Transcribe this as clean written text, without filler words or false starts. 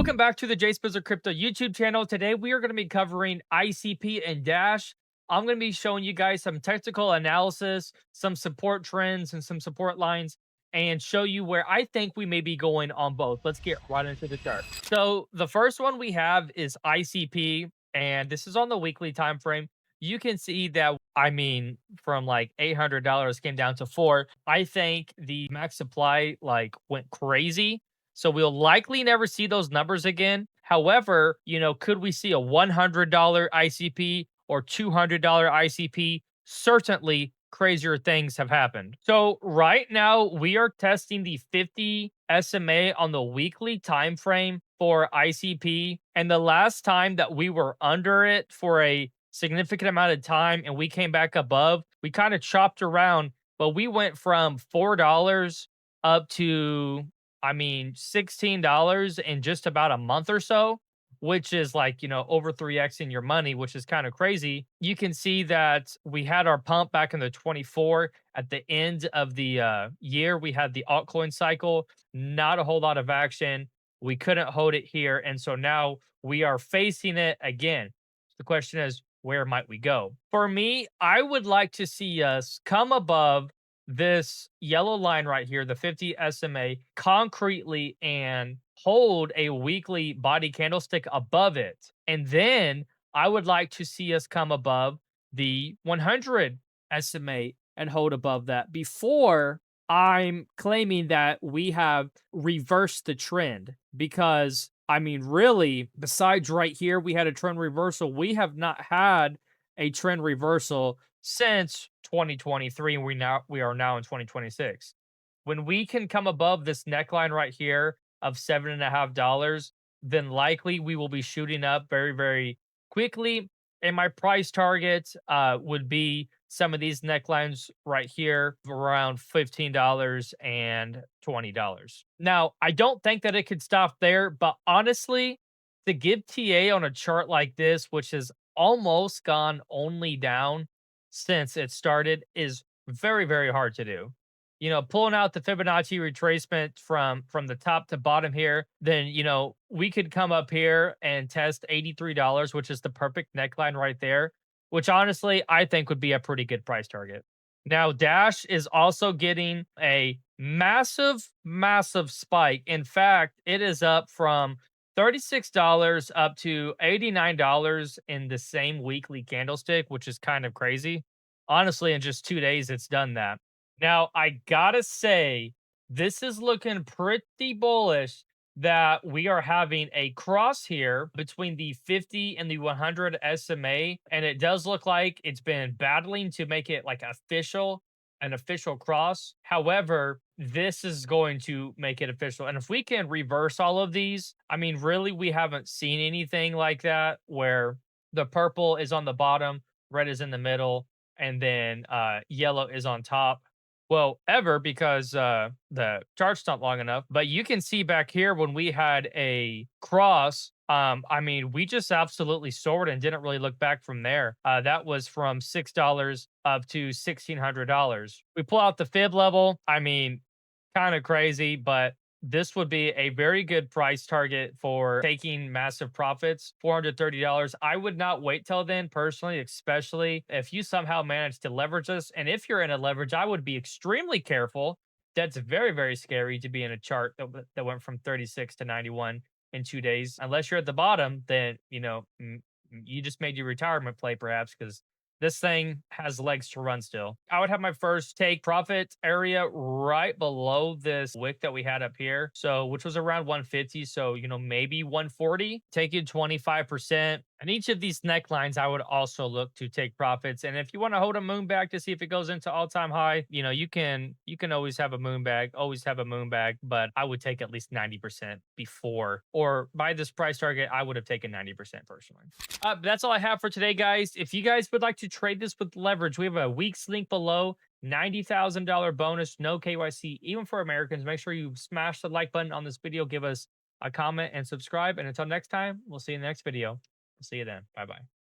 Welcome back to the JSpizzle Crypto YouTube channel. Today we are going to be covering ICP and Dash. I'm going to be showing you guys some technical analysis, some support trends, and some support lines, and show you where I think we may be going on both. Let's get right into the chart. So the first one we have is ICP, and this is on the weekly time frame. You can see that, from like $800 came down to $4. I think the max supply went crazy, so we'll likely never see those numbers again. However, could we see a $100 ICP or $200 ICP? Certainly crazier things have happened. So right now we are testing the 50 SMA on the weekly time frame for ICP. And the last time that we were under it for a significant amount of time and we came back above, we kind of chopped around, but we went from $4 up to $16 in just about a month or so, which is over 3x in your money, which is kind of crazy. You can see that we had our pump back in the 24 at the end of the year. We had the altcoin cycle, not a whole lot of action. We couldn't hold it here. And so now we are facing it again. The question is, where might we go? For me, I would like to see us come above this yellow line right here, the 50 SMA, concretely and hold a weekly body candlestick above it. And then I would like to see us come above the 100 SMA and hold above that before I'm claiming that we have reversed the trend. Because, really, besides right here, we had a trend reversal. We have not had a trend reversal since 2023, and we are now in 2026. When we can come above this neckline right here of $7.50, then likely we will be shooting up very, very quickly. And my price target would be some of these necklines right here around $15 and $20. Now, I don't think that it could stop there, but honestly, to give TA on a chart like this, which has almost gone only down since it started, is very, very hard to do. Pulling out the Fibonacci retracement from the top to bottom here, then we could come up here and test $83, which is the perfect neckline right there, which honestly I think would be a pretty good price target. Now, Dash is also getting a massive, massive spike. In fact, it is up from $36 up to $89 in the same weekly candlestick, which is kind of crazy. Honestly, in just 2 days, it's done that. Now, I gotta say, this is looking pretty bullish that we are having a cross here between the 50 and the 100 SMA. And it does look like it's been battling to make it like an official cross. However, this is going to make it official. And if we can reverse all of these, really, we haven't seen anything like that where the purple is on the bottom, red is in the middle, and then yellow is on top. Well, ever, because the chart's not long enough. But you can see back here when we had a cross, we just absolutely soared and didn't really look back from there. That was from $6 up to $1,600. We pull out the fib level. Kind of crazy, but this would be a very good price target for taking massive profits, $430. I would not wait till then, personally, especially if you somehow manage to leverage this. And if you're in a leverage, I would be extremely careful. That's very, very scary to be in a chart that went from 36 to 91 in 2 days. Unless you're at the bottom, then, you just made your retirement play, perhaps, because this thing has legs to run still. I would have my first take profit area right below this wick that we had up here. So, which was around 150. So, maybe 140, taking 25%. And each of these necklines, I would also look to take profits. And if you want to hold a moon bag to see if it goes into all-time high, you can always have a moon bag, but I would take at least 90% before, or by this price target, I would have taken 90% personally. That's all I have for today, guys. If you guys would like to trade this with leverage, we have a WEEX link below. $90,000 bonus, no KYC, even for Americans. Make sure you smash the like button on this video, give us a comment, and subscribe. And until next time, we'll see you in the next video. See you then. Bye-bye.